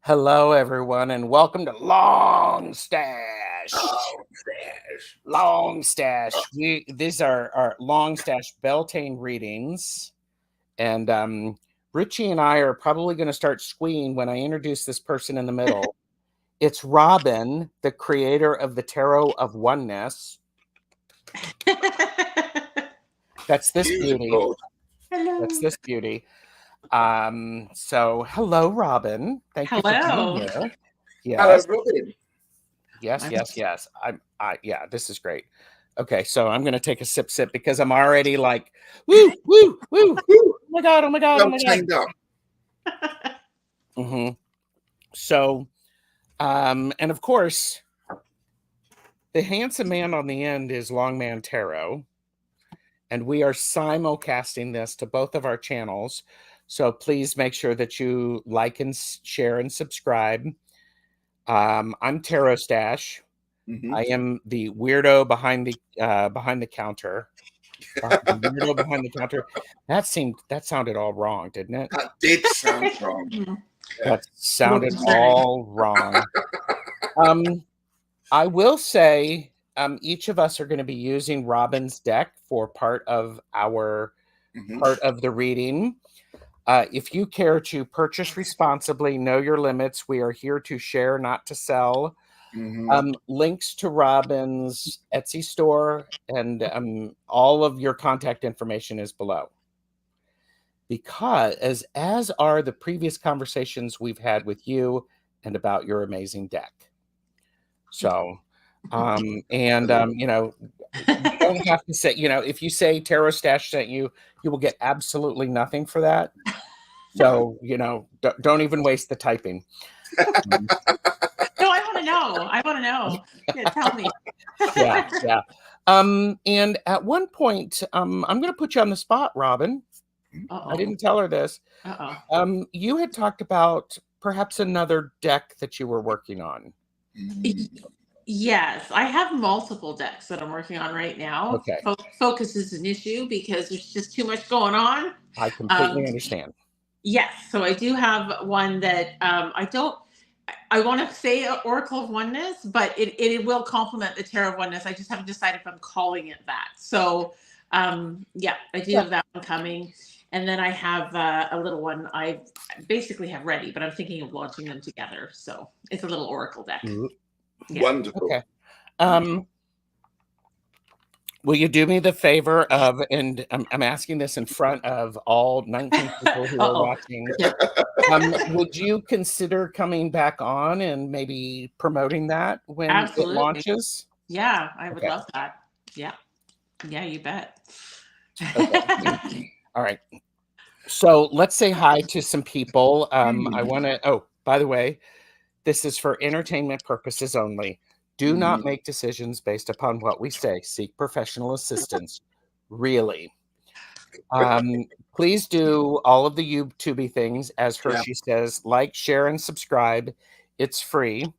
Hello, everyone, and welcome to Long Stash. Long Stash. These are our Long Stash Beltane readings, and Ritchie and I are probably going to start squeeing when I introduce this person in the middle. It's Robyn, the creator of the Tarot of Oneness. That's this beauty. Hello. That's this beauty. So hello, Robyn. Thank you for being here. Yes. Hello, Robyn. Yes. Yeah, this is great. Okay, so I'm gonna take a sip because I'm already like, woo. Oh my god. So, and of course, the handsome man on the end is Longman Tarot, and we are simulcasting this to both of our channels. So please make sure that you like and share and subscribe. I'm Tarot Stash. Mm-hmm. I am the weirdo behind the counter. The weirdo behind the counter. That sounded all wrong, didn't it? That did sound wrong. That sounded all wrong. I will say, each of us are going to be using Robyn's deck for part of our part of the reading. If you care to purchase responsibly, know your limits. We are here to share, not to sell. Links to Robyn's Etsy store and all of your contact information is below. Because as are the previous conversations we've had with you and about your amazing deck. So, you know, you don't have to say, you know, if you say Tarot Stash sent you, you will get absolutely nothing for that. So, you know, don't even waste the typing. No, I want to know. Yeah, tell me. Yeah. And at one point, I'm going to put you on the spot, Robyn. I didn't tell her this. You had talked about perhaps another deck that you were working on. Yes, I have multiple decks that I'm working on right now. Okay. Focus is an issue because there's just too much going on. I completely understand. Yes, so I do have one that I want to say Oracle of Oneness, but it will complement the Tarot of Oneness. I just haven't decided if I'm calling it that. So, yeah, I do have that one coming. And then I have a little one I basically have ready, but I'm thinking of launching them together. So it's a little Oracle deck. Yeah. Wonderful. Okay. Will you do me the favor of, and I'm asking this in front of all 19 people who are watching. Would you consider coming back on and maybe promoting that when it launches? Yeah, I would love that. Yeah, you bet. Okay. All right. So let's say hi to some people. I want to, oh, by the way, this is for entertainment purposes only. Do not make decisions based upon what we say. Seek professional assistance. Really. Please do all of the YouTube things, as Hershey says, like, share, and subscribe. It's free.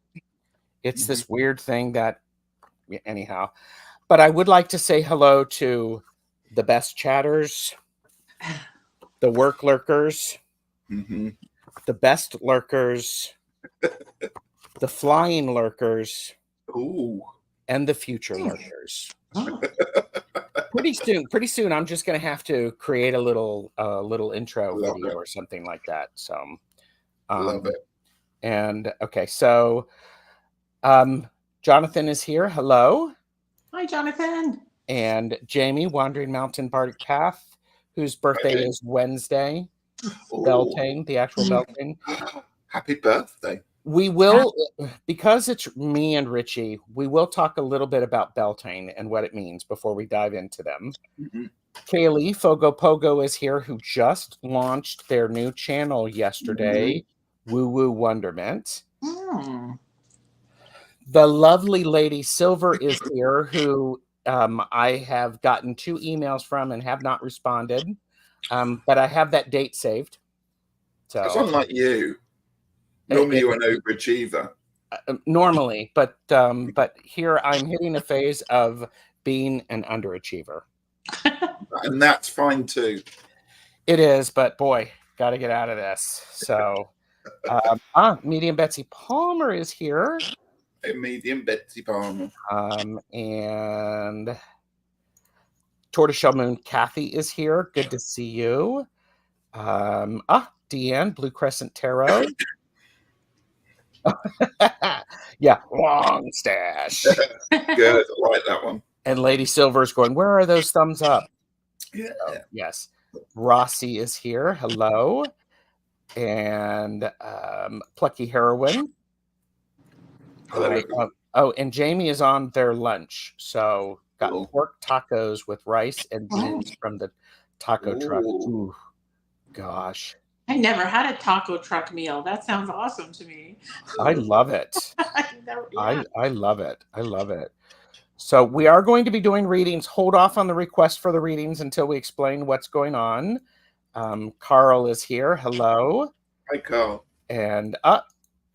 It's this weird thing that, anyhow. But I would like to say hello to the best chatters, the work lurkers, the best lurkers, the flying lurkers, and the future lurkers. Pretty soon, I'm just going to have to create a little intro video or something like that. So, love it. And okay, so Jonathan is here. Hello. Hi, Jonathan. And Jamie, Wandering Mountain Bardic Path, whose birthday is Wednesday. Beltane, the actual Beltane. Happy birthday. We will, because it's me and Ritchie, we will talk a little bit about Beltane and what it means before we dive into them. Kaylee Fogo Pogo is here, who just launched their new channel yesterday, Woo Woo Wonderment. The lovely Lady Silver is here, who I have gotten 2 emails from and have not responded, but I have that date saved. So that's unlike you. Normally you're an overachiever. Normally, but here I'm hitting a phase of being an underachiever. And that's fine too. It is, but boy, got to get out of this. So Medium Betsy Palmer is here. Medium Betsy Palmer. And Tortoiseshell Moon Kathy is here. Good to see you. Deanne, Blue Crescent Tarot. Yeah, long stash. Good, I like that one. And Lady Silver's going, where are those thumbs up? Yeah. So, yes. Rossi is here. Hello. And Plucky Heroine. Hello. And Jamie is on their lunch. So got pork tacos with rice and beans from the taco truck. Ooh, gosh. I never had a taco truck meal. That sounds awesome to me. I love it. I love it. I love it. So we are going to be doing readings. Hold off on the request for the readings until we explain what's going on. Carl is here. Hello. Hi, Carl. And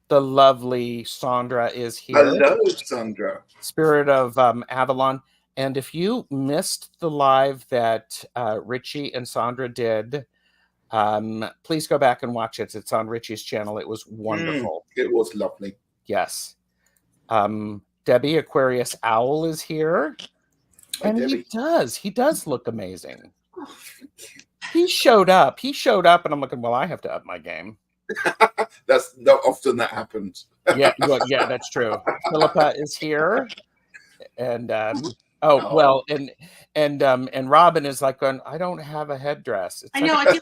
the lovely Sandra is here. Hello, Sandra. Spirit of Avalon. And if you missed the live that Ritchie and Sandra did, please go back and watch it. It's on Ritchie's channel. It was wonderful. It was lovely. Yes. Debbie Aquarius Owl is here. Hi, and Debbie. He does look amazing. He showed up. And I'm looking, well, I have to up my game. That's not often that happens. Yeah, that's true. Philippa is here. And and Robin is like going, I don't have a headdress. I know. I feel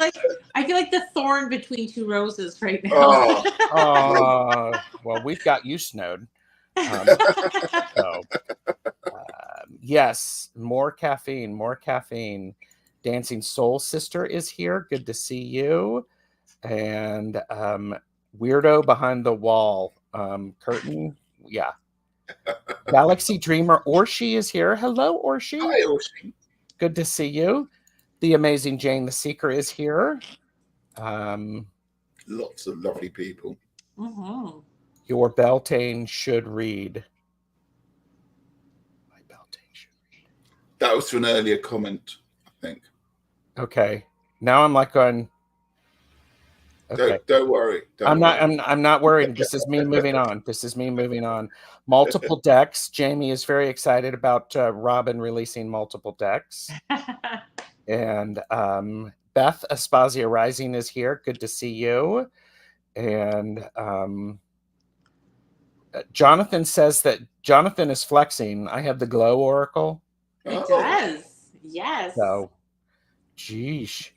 like the thorn between two roses right now. Well, we've got you snowed. Yes, more caffeine. Dancing Soul Sister is here. Good to see you. And Weirdo Behind the Wall curtain. Yeah. Galaxy Dreamer Orshi is here. Hello, Orshi. Hi, Orshi. Good to see you. The Amazing Jane the Seeker is here. Lots of lovely people. Mm-hmm. Your Beltane should read. My Beltane should read. That was to an earlier comment, I think. Okay. Now I'm like going. Okay. Don't worry. I'm not worried. This is me moving on. Multiple decks. Jamie is very excited about Robyn releasing multiple decks. And Beth Aspasia Rising is here. Good to see you. And Jonathan says that Jonathan is flexing. I have the Glow Oracle. It does. Yes. So, geesh.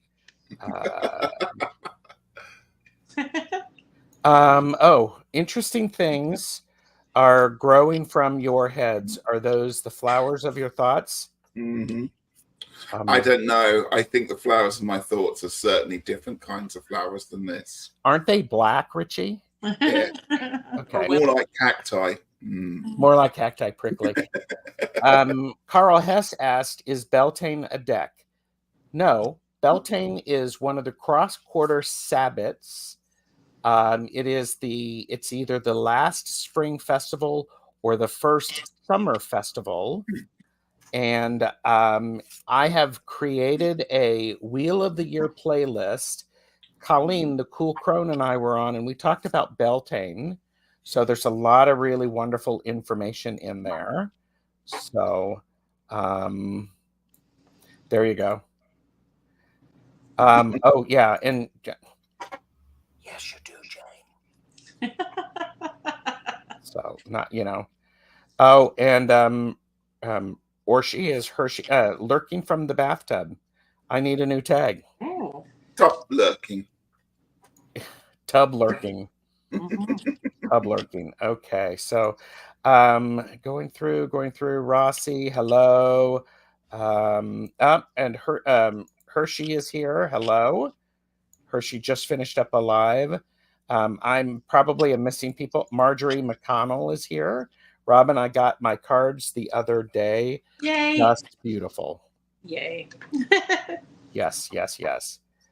Interesting things are growing from your heads. Are those the flowers of your thoughts? Mm-hmm. I don't know. I think the flowers of my thoughts are certainly different kinds of flowers than this. Aren't they black, Ritchie? Yeah. Okay. More like cacti. More like cacti, prickly. Carl Hess asked, is Beltane a deck? No. Beltane is one of the cross-quarter Sabbats. It's either the last spring festival or the first summer festival. And I have created a Wheel of the Year playlist. Colleen, the Cool Crone, and I were on, and we talked about Beltane. So there's a lot of really wonderful information in there. So there you go. And yes, you do, Jane. So not, Orshi is Hershey lurking from the bathtub. I need a new tag. Oh. Top lurking. Tub lurking. Tub lurking. Okay, so going through Rossi. Hello. And Hershey is here. Hello. Hershey just finished up a live. I'm probably missing people. Marjorie McConnell is here. Robyn, I got my cards the other day. Yay. Just beautiful. Yay. Yes.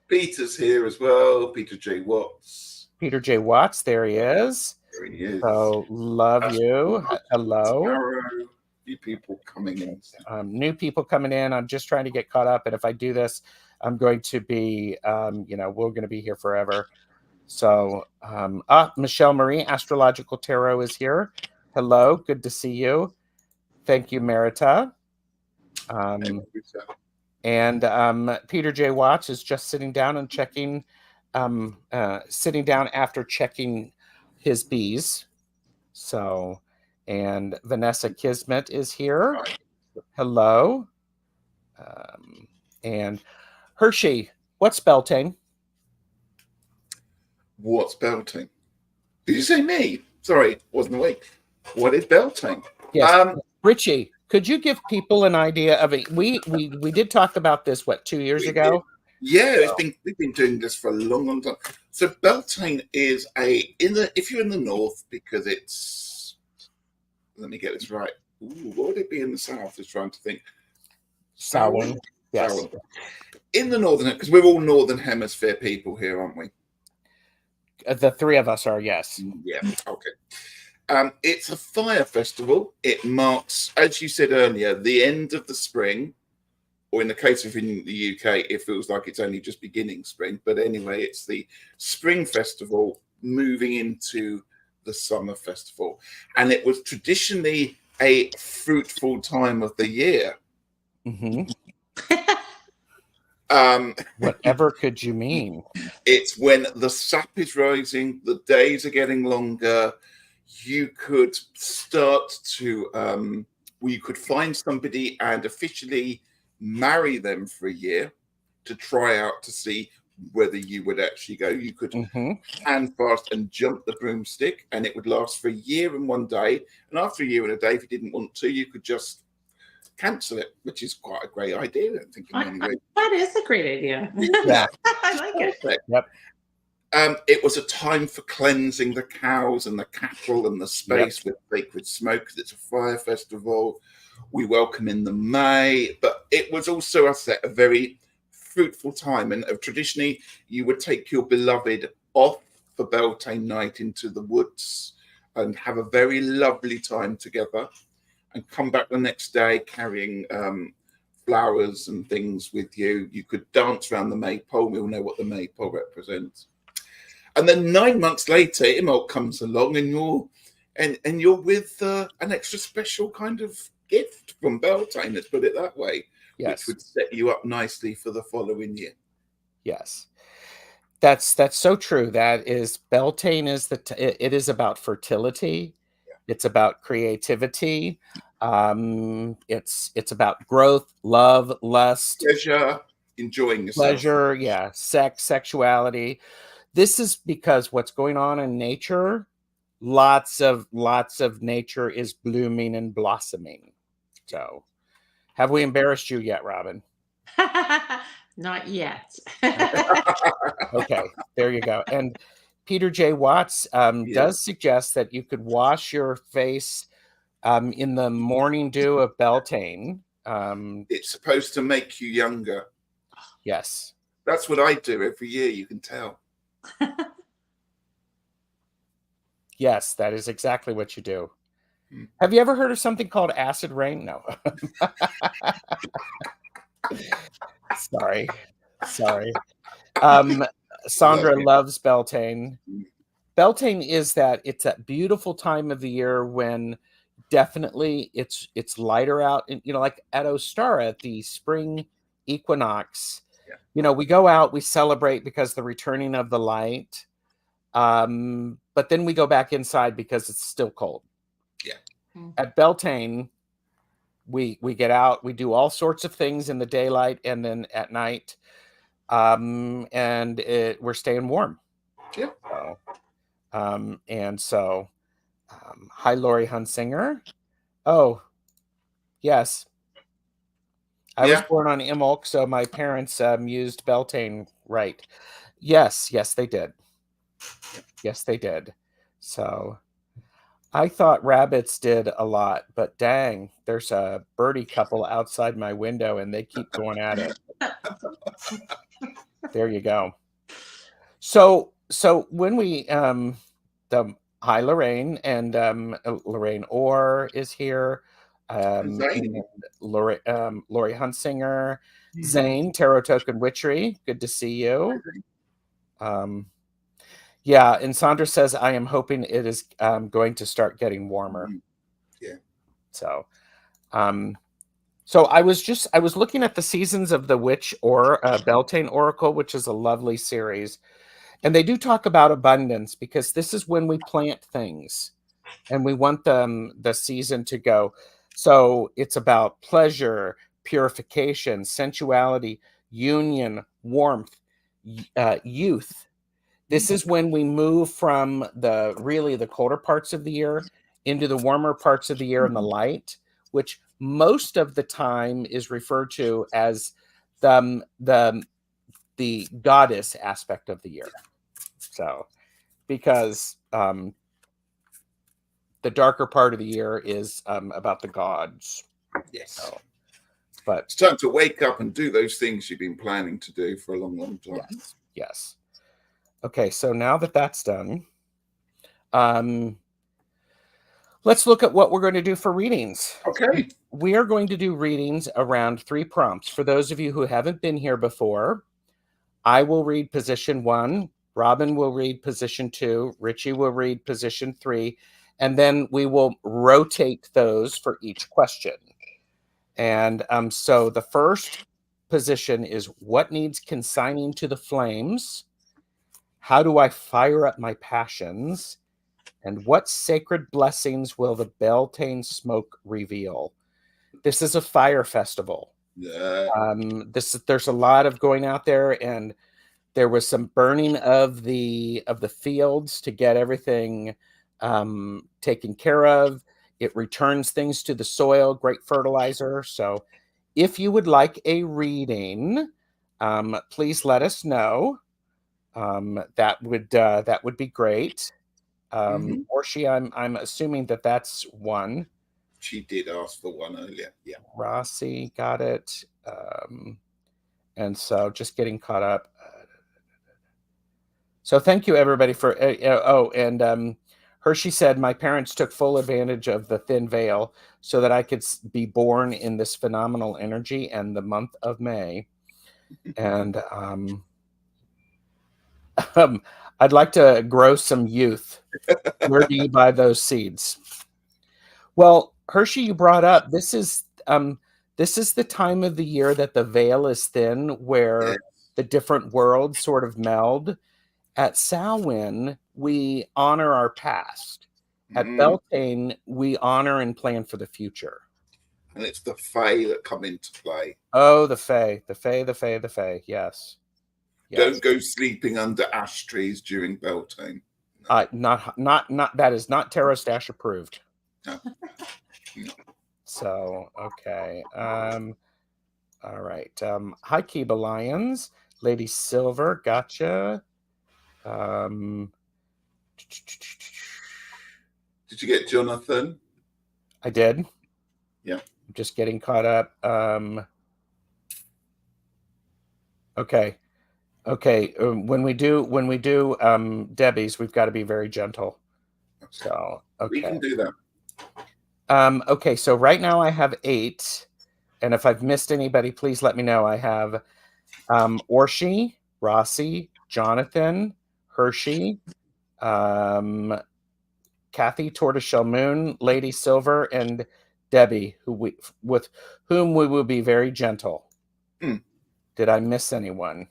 Peter's here as well. Peter J. Watts. There he is. There he is. So love you. Hello. Tarot. New people coming in. New people coming in. I'm just trying to get caught up. And if I do this, I'm going to be, we're going to be here forever. So, Michelle Marie, Astrological Tarot is here. Hello, good to see you. Thank you, Merita. And Peter J. Watts is just sitting down and checking, sitting down after checking his bees. So, and Vanessa Kismet is here. Hello. And Hershey, what's Beltane? What's Beltane? Did you say me? Sorry, wasn't awake. What is Beltane? Yes. Ritchie, could you give people an idea of it? We did talk about this, what, 2 years ago? Yeah, we've been doing this for a long, long time. So Beltane is if you're in the north, because it's, let me get this right. Ooh, what would it be in the south? Is trying to think. Samhain. Yes. Samhain. In the northern, because we're all northern hemisphere people here, aren't we? The three of us are, yes. Yeah. Okay. It's a fire festival. It marks, as you said earlier, the end of the spring, or in the case of in the UK, it feels like it's only just beginning spring. But anyway, it's the spring festival moving into the summer festival. And it was traditionally a fruitful time of the year. Mm-hmm. Whatever could you mean? It's when the sap is rising, the days are getting longer. You could start to, you could find somebody and officially marry them for a year to try out to see whether you would actually go. You could hand fast and jump the broomstick, and it would last for a year and 1 day. And after a year and a day, if you didn't want to, you could just cancel it, which is quite a great idea. I think that is a great idea. Yeah, I like it. Yep. It was a time for cleansing the cows and the cattle and the space with sacred smoke, because it's a fire festival. We welcome in the May, but it was also, I said, a very fruitful time. And traditionally, you would take your beloved off for Beltane night into the woods and have a very lovely time together, and come back the next day carrying flowers and things with you. You could dance around the maypole. We all know what the maypole represents. And then 9 months later, Imbolc comes along, and you're with an extra special kind of gift from Beltane, let's put it that way, which would set you up nicely for the following year. Yes, that's so true. That is, Beltane is it is about fertility. It's about creativity. It's about growth, love, lust, pleasure, enjoying yourself. Pleasure, yeah, sex, sexuality. This is because what's going on in nature, lots of nature is blooming and blossoming. So, have we embarrassed you yet, Robyn? Not yet. Okay, there you go. And Peter J. Watts does suggest that you could wash your face in the morning dew of Beltane. It's supposed to make you younger. Yes. That's what I do every year, you can tell. Yes, that is exactly what you do. Have you ever heard of something called acid rain? No. Sorry. Sandra loves Beltane. Beltane is that it's that beautiful time of the year when definitely it's lighter out, and like at Ostara, the spring equinox. We go out, we celebrate because the returning of the light, but then we go back inside because it's still cold. At Beltane, we get out, we do all sorts of things in the daylight, and then at night, and we're staying warm. And so hi, Lori Hunsinger. Oh, yes. I was born on Imbolc, so my parents used Beltane, right? Yes, they did. Yes, they did. So I thought rabbits did a lot, but dang, there's a birdie couple outside my window, and they keep going at it. There you go. So when we hi, Lorraine, and Lorraine Orr is here. Lori Hunsinger, Zane, Tarot Token Witchery. Good to see you. Yeah, and Sandra says, I am hoping it is going to start getting warmer. Yeah. So, so I was looking at the Seasons of the Witch or Beltane Oracle, which is a lovely series. And they do talk about abundance, because this is when we plant things and we want the season to go. So it's about pleasure, purification, sensuality, union, warmth, youth. This is when we move from the colder parts of the year into the warmer parts of the year and the light, which most of the time is referred to as the goddess aspect of the year. So, because the darker part of the year is about the gods. Yes. So, but it's time to wake up and do those things you've been planning to do for a long, long time. Yes. Yes. Okay, so now that that's done, let's look at what we're going to do for readings. Okay. We are going to do readings around 3 prompts. For those of you who haven't been here before, I will read position 1, Robyn will read position 2, Ritchie will read position 3, and then we will rotate those for each question. And so the first position is, what needs consigning to the flames? How do I fire up my passions? And what sacred blessings will the Beltane smoke reveal? This is a fire festival. Yeah. There's a lot of going out there, and there was some burning of the fields to get everything taken care of. It returns things to the soil, great fertilizer. So if you would like a reading, please let us know. That would be great. Or I'm assuming that's one. She did ask for one earlier. Yeah. Rossi got it. And so just getting caught up. So thank you everybody for and Hershey said, my parents took full advantage of the thin veil so that I could be born in this phenomenal energy and the month of May. And I'd like to grow some youth. Where do you buy those seeds? Well, Hershey, you brought up, this is the time of the year that the veil is thin, where the different worlds sort of meld. At Samhain, we honor our past. At Beltane, we honor and plan for the future. And it's the Fae that come into play. Oh, the Fae, the Fae, the Fae, the Fae. Yes. Don't go sleeping under ash trees during Beltane. No. Not. That is not Tarot Stash approved. No. No. So okay. All right. Hi, Kiba Lions, Lady Silver. Gotcha. Did you get Jonathan? I did. Yeah. I'm just getting caught up. Okay. When we do Debbie's, we've got to be very gentle. So okay. We can do that. Okay, so right now I have 8, and if I've missed anybody, please let me know. I have Orshi, Rossi, Jonathan, Hershey, Kathy, Tortoiseshell Moon, Lady Silver, and Debbie, with whom we will be very gentle. Did I miss anyone?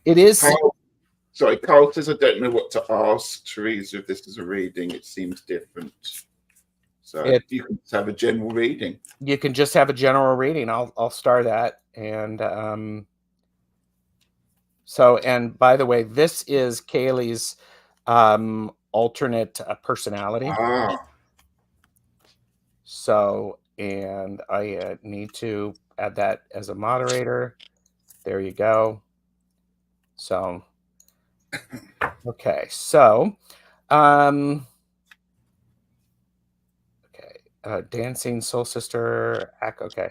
It is. Carl says, I don't know what to ask Teresa if this is a reading. It seems different. So you can just have a general reading. You can just have a general reading. I'll start that. And so, and by the way, this is Kaylee's alternate personality. So, and I need to add that as a moderator. There you go. So, okay. So, okay. Dancing Soul Sister. Okay.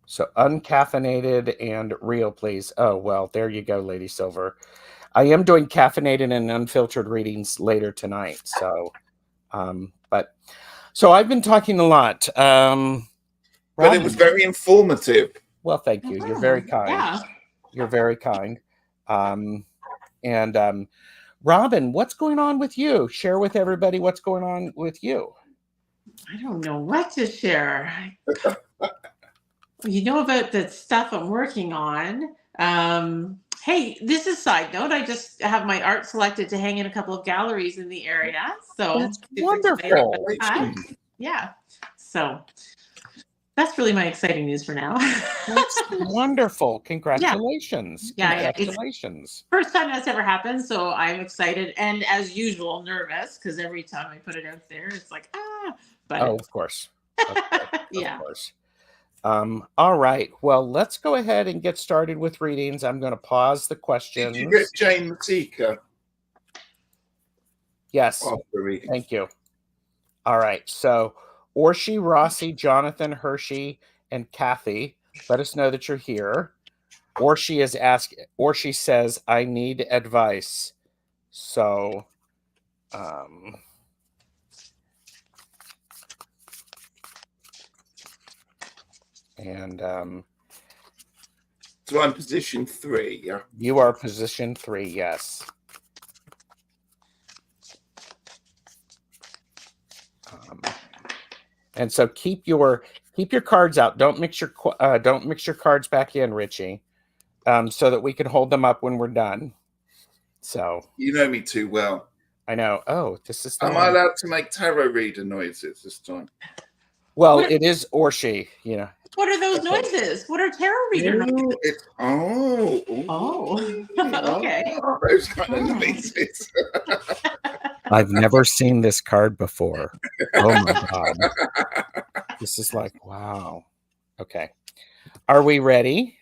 So uncaffeinated and real, please. Oh, well, there you go, Lady Silver. I am doing caffeinated and unfiltered readings later tonight. So, so I've been talking a lot. But it was very informative. Well, thank you. You're very kind. Yeah. You're very kind. And Robyn, what's going on with you? Share with everybody what's going on with you. I don't know what to share. You know about the stuff I'm working on. Hey, this is a side note. I just have my art selected to hang in a couple of galleries in the area. So That's super excited about wonderful. that. Yeah. So that's really my exciting news for now. That's wonderful. Congratulations. Yeah. Congratulations. First time that's ever happened, so I'm excited and as usual nervous because every time I put it out there, it's like but Oh, of course. yeah. Of course. All right. Well, let's go ahead and get started with readings. I'm going to pause the questions. Did you get Jane the Seeker? Yes. Thank you. All right. So, Orshi, Rossi, Jonathan, Hershey, and Kathy, let us know that you're here. Orshi says, I need advice. So, so I'm position 3, yeah? You are position 3, yes. And so keep your cards out. Don't mix your cards back in, Ritchie, so that we can hold them up when we're done. So you know me too well. I know. Oh, this is. Am I allowed to make tarot reader noises this time? Well, it is Orshi, you know. What are those noises? What are tarot reader noises? Okay. Those kind of noises. I've never seen this card before. Oh my God. This is like, wow. Okay. Are we ready?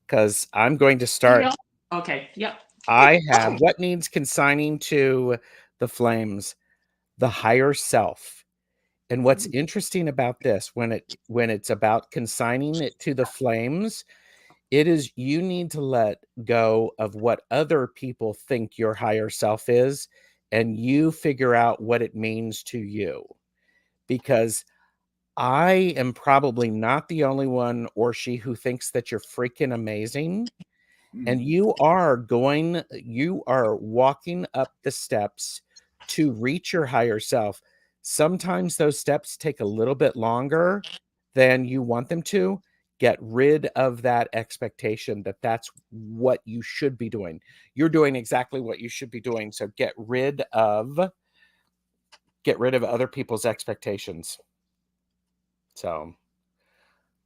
Because I'm going to start. Yeah. Okay. Yep. I have what needs consigning to the flames, the higher self. And what's interesting about this, when it's about consigning it to the flames, it is you need to let go of what other people think your higher self is, and you figure out what it means to you. Because I am probably not the only one, Orshi, who thinks that you're freaking amazing. And you are walking up the steps to reach your higher self. Sometimes those steps take a little bit longer than you want them to. Get rid of that expectation that that's what you should be doing. You're doing exactly what you should be doing. So get rid of other people's expectations. So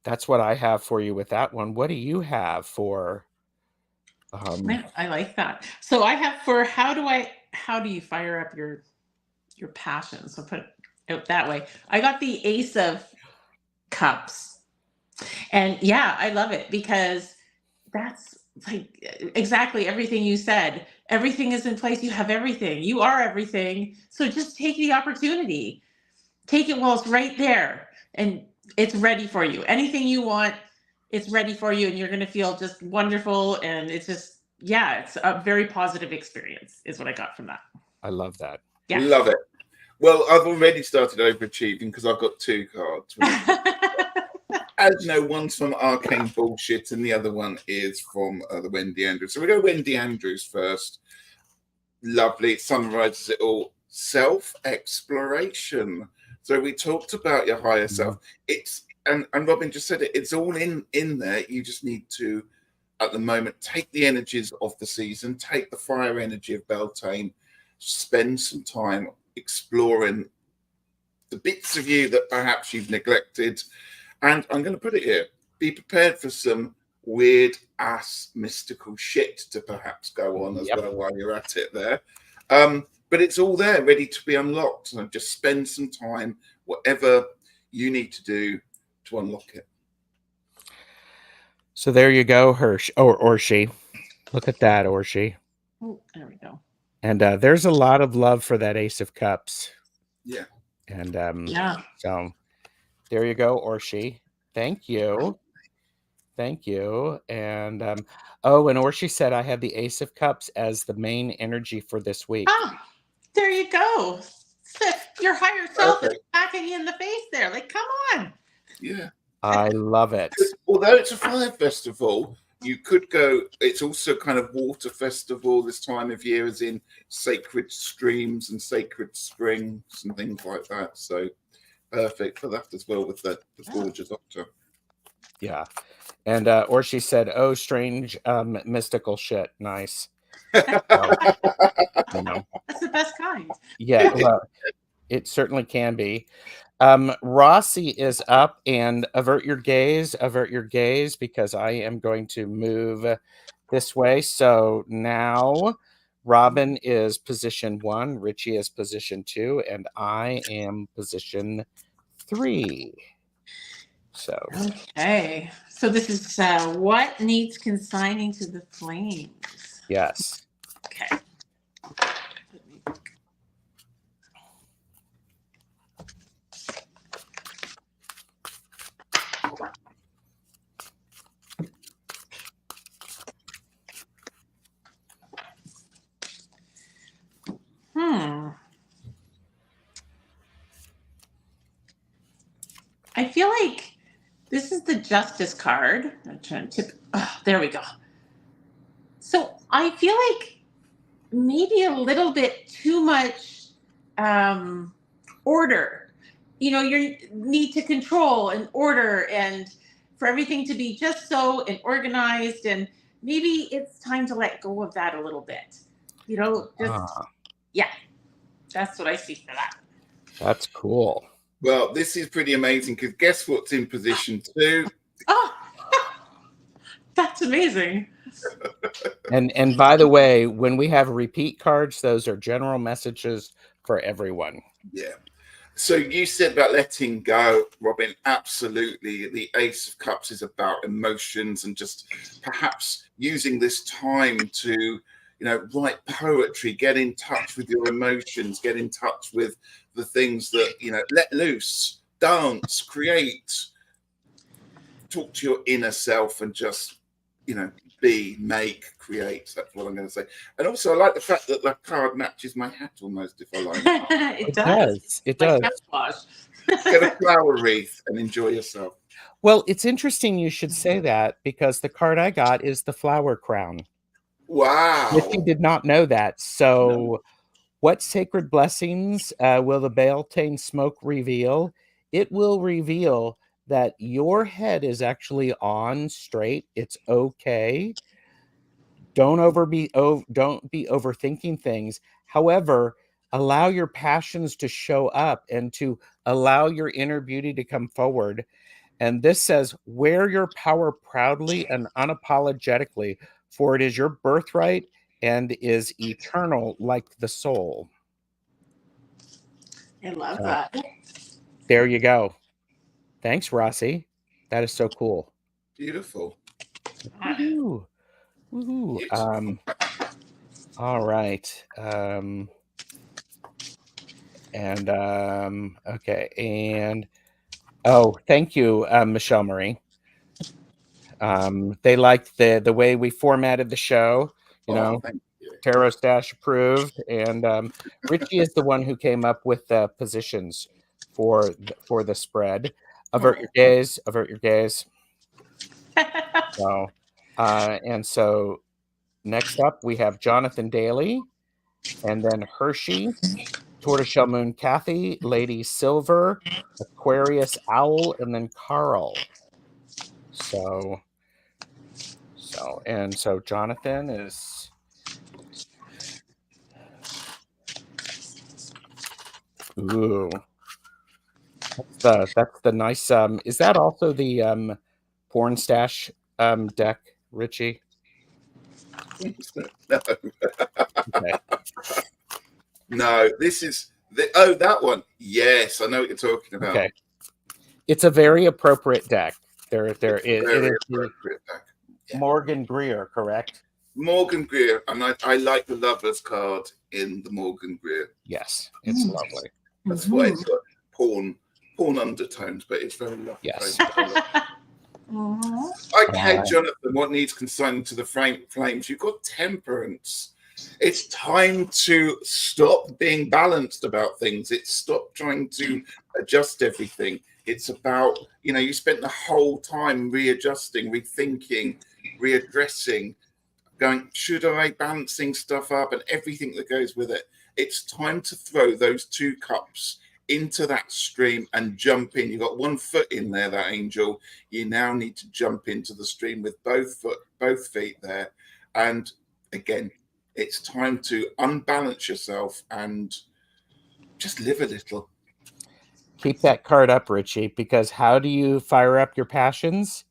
that's what I have for you with that one. What do you have for? I like that. So I have for how do you fire up your passion? So put it out that way. I got the Ace of Cups. And yeah, I love it because that's like exactly everything you said. Everything is in place. You have everything. You are everything. So just take the opportunity. Take it while it's right there and it's ready for you. Anything you want, it's ready for you and you're going to feel just wonderful. And it's just, yeah, it's a very positive experience is what I got from that. I love that. Yeah. Love it. Well, I've already started overachieving because I've got 2 cards. As you know, one's from Arcane Bullshit and the other one is from the Wendy Andrews. So we go Wendy Andrews first. Lovely. It summarizes it all. Self-exploration. So we talked about your higher self. It's and Robyn just said it. It's all in there. You just need to, at the moment, take the energies of the season, take the fire energy of Beltane, spend some time exploring the bits of you that perhaps you've neglected. And I'm going to put it here. Be prepared for some weird ass mystical shit to perhaps go on as well while you're at it there. But it's all there, ready to be unlocked. So just spend some time, whatever you need to do to unlock it. So there you go, Orshi. Look at that, Orshi. Oh, there we go. And there's a lot of love for that Ace of Cups. Yeah. And yeah. So there you go, Orshi. Thank you. Thank you. And and Orshi said I have the Ace of Cups as the main energy for this week. Ah, there you go. Your higher self is smacking you in the face there. Like, come on. Yeah. I love it. Although it's a fire festival, You could go, it's also kind of water festival this time of year, as in sacred streams and sacred springs and things like that. So perfect for that as well with the gorgeous octa. Yeah. And or she said, oh, strange mystical shit. Nice. So, you know. That's the best kind. Yeah, well, it certainly can be. Rossi is up, and avert your gaze, because I am going to move this way. So now Robyn is position 1, Ritchie is position 2, and I am position 3. So okay, so this is what needs consigning to the flames. yes. Okay. I feel like this is the Justice card. I'm trying to tip. Oh, there we go. So I feel like maybe a little bit too much order. You know, you need to control and order and for everything to be just so and organized. And maybe it's time to let go of that a little bit. You know, just, yeah, that's what I see for that. That's cool. Well, this is pretty amazing because guess what's in position 2? Oh, that's amazing. And by the way, when we have repeat cards, those are general messages for everyone. Yeah. So you said about letting go, Robyn. Absolutely. The Ace of Cups is about emotions and just perhaps using this time to, write poetry, get in touch with your emotions, get in touch with the things that, let loose, dance, create, talk to your inner self and just, be, make, create. That's what I'm going to say. And also, I like the fact that the card matches my hat almost, if I like it. It does. It does. Get a flower wreath and enjoy yourself. Well, it's interesting you should say that because the card I got is the flower crown. Wow. Ritchie did not know that. So what sacred blessings will the Beltane smoke reveal? It will reveal that your head is actually on straight. It's okay. Don't be overthinking things. However, allow your passions to show up and to allow your inner beauty to come forward. And this says, wear your power proudly and unapologetically, for it is your birthright and is eternal like the soul. I love that. There you go. Thanks, Rossi. That is so cool. Beautiful. Woo-hoo. Woo-hoo. All right. Okay. And thank you, Michelle Marie. They liked the way we formatted the show, thank you. Tarot Stash approved, and Ritchie is the one who came up with the positions for the spread. Avert your gaze. So, so next up we have Jonathan Daly, and then Hershey, Tortoiseshell Moon Kathy, Lady Silver, Aquarius Owl, and then Carl. So Jonathan is that's the nice is that also the porn stash deck, Ritchie? No. Okay. No, this is that one. Yes, I know what you're talking about. Okay. It's a very appropriate deck. It is appropriate deck. Yeah. Morgan Greer, correct? Morgan Greer, and I like the Lovers card in the Morgan Greer. Yes, it's lovely. That's why it's got porn undertones, but it's very lovely. Yes. Okay, Jonathan, what needs consigning to the flames? You've got Temperance. It's time to stop being balanced about things. It's stop trying to adjust everything. It's about, you spent the whole time readjusting, rethinking, readdressing, going, should I, balancing stuff up and everything that goes with it. It's time to throw those 2 cups into that stream and jump in. You've got 1 foot in there, that angel. You now need to jump into the stream with both feet there. And again, it's time to unbalance yourself and just live a little. Keep that card up, Ritchie, because how do you fire up your passions?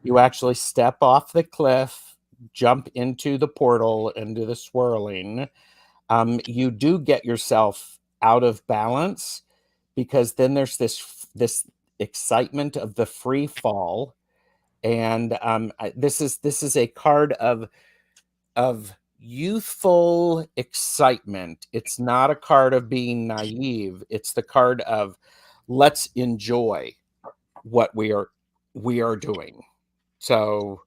You actually step off the cliff, jump into the portal, into the swirling. You do get yourself out of balance, because then there's this excitement of the free fall. And this is a card of youthful excitement. It's not a card of being naive. It's the card of let's enjoy what we are doing. So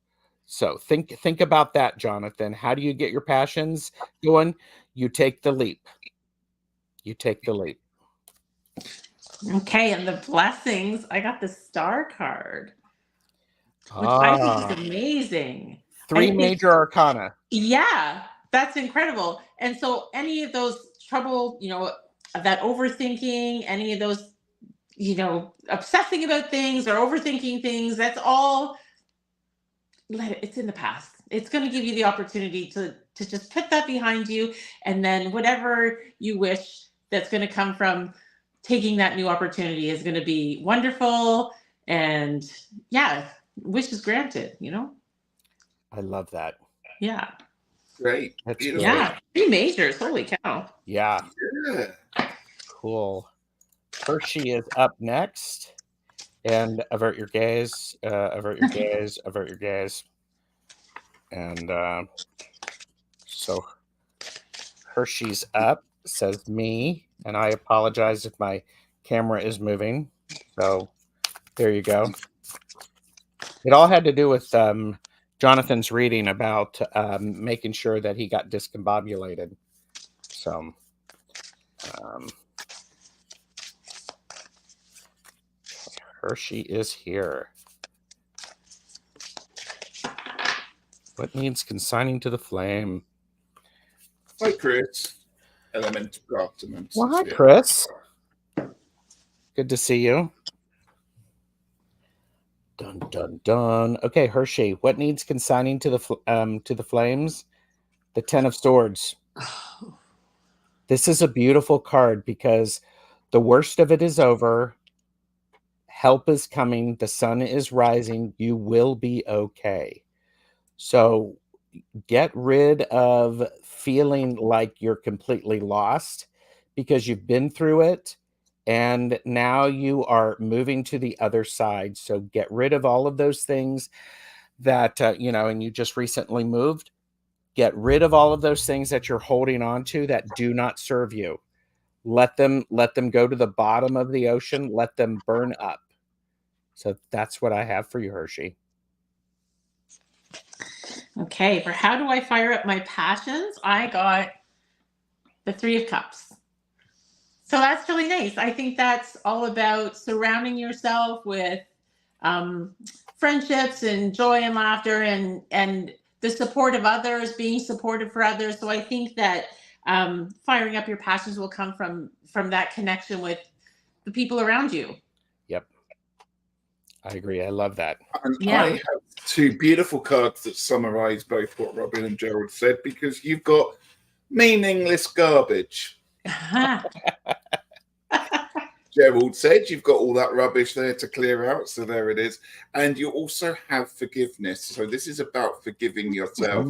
think about that, Jonathan. How do you get your passions going? You take the leap. You take the leap. Okay, and the blessings. I got the Star card, which I think is amazing. 3 major arcana. Yeah, that's incredible. And so any of those trouble, that overthinking, any of those, obsessing about things or overthinking things, that's all, it's in the past. It's going to give you the opportunity to just put that behind you. And then whatever you wish that's going to come from taking that new opportunity is going to be wonderful. And yeah, wish is granted, I love that. Yeah. Great. That's Beautiful. Yeah. 3 majors. Holy cow. Yeah. Yeah. Cool. Hershey is up next. And avert your gaze, avert your gaze, avert your gaze. And so Hershey's up, says me, and I apologize if my camera is moving. So there you go. It all had to do with Jonathan's reading about making sure that he got discombobulated. So Hershey is here. What needs consigning to the flame? Hi, Chris. Elemental Craftsman. Well, hi, Chris. Good to see you. Dun dun dun. Okay, Hershey. What needs consigning to the flames? The 10 of Swords. This is a beautiful card because the worst of it is over. Help is coming. The sun is rising. You will be okay. So get rid of feeling like you're completely lost, because you've been through it and now you are moving to the other side. So get rid of all of those things that, and you just recently moved. Get rid of all of those things that you're holding on to that do not serve you. Let them go to the bottom of the ocean. Let them burn up. So that's what I have for you, Hershey. Okay, for how do I fire up my passions? I got the 3 of Cups. So that's really nice. I think that's all about surrounding yourself with friendships and joy and laughter and the support of others, being supportive for others. So I think that firing up your passions will come from that connection with the people around you. Yep. I agree. I love that. And Yeah. I have 2 beautiful cards that summarize both what Robyn and Gerald said, because you've got meaningless garbage. Gerald said you've got all that rubbish there to clear out, so there it is. And you also have forgiveness. So this is about forgiving yourself.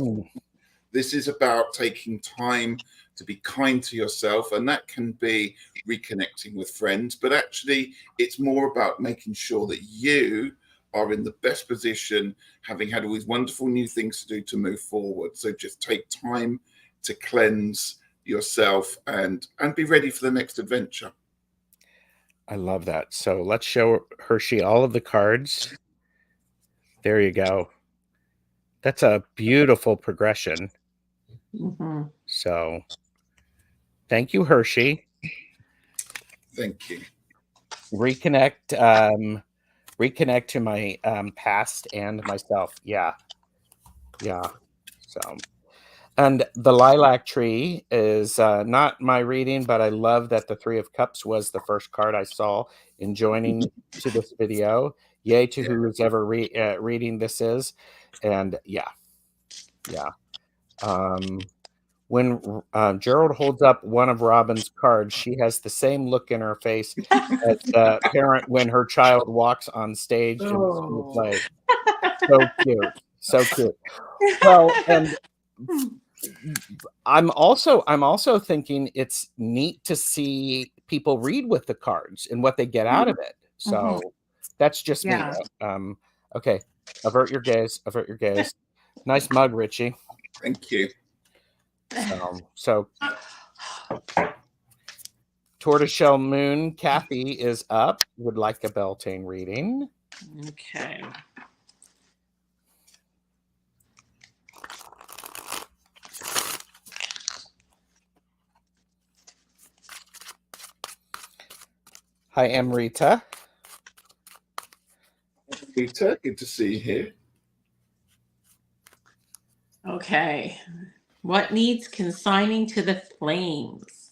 This is about taking time to be kind to yourself, and that can be reconnecting with friends, but actually it's more about making sure that you are in the best position, having had all these wonderful new things to do to move forward. So just take time to cleanse yourself and be ready for the next adventure. I love that. So let's show Hershey all of the cards. There you go. That's a beautiful progression. Mm-hmm. So thank you, Hershey. Thank you. Reconnect to my past and myself. Yeah. So, and the lilac tree is not my reading, but I love that the Three of Cups was the first card I saw in joining to this video. Yay to who's ever reading this is. And yeah. When Gerald holds up one of Robyn's cards, she has the same look in her face as the parent when her child walks on stage in the school play. So cute. Well, and I'm also thinking it's neat to see people read with the cards and what they get out of it. So that's just me. Okay, avert your gaze. Nice mug, Ritchie. Thank you. So Tortoiseshell Moon, Kathy is up. Would like a Beltane reading. Okay. Hi, Amrita. Peter, good to see you here. Okay. What needs consigning to the flames?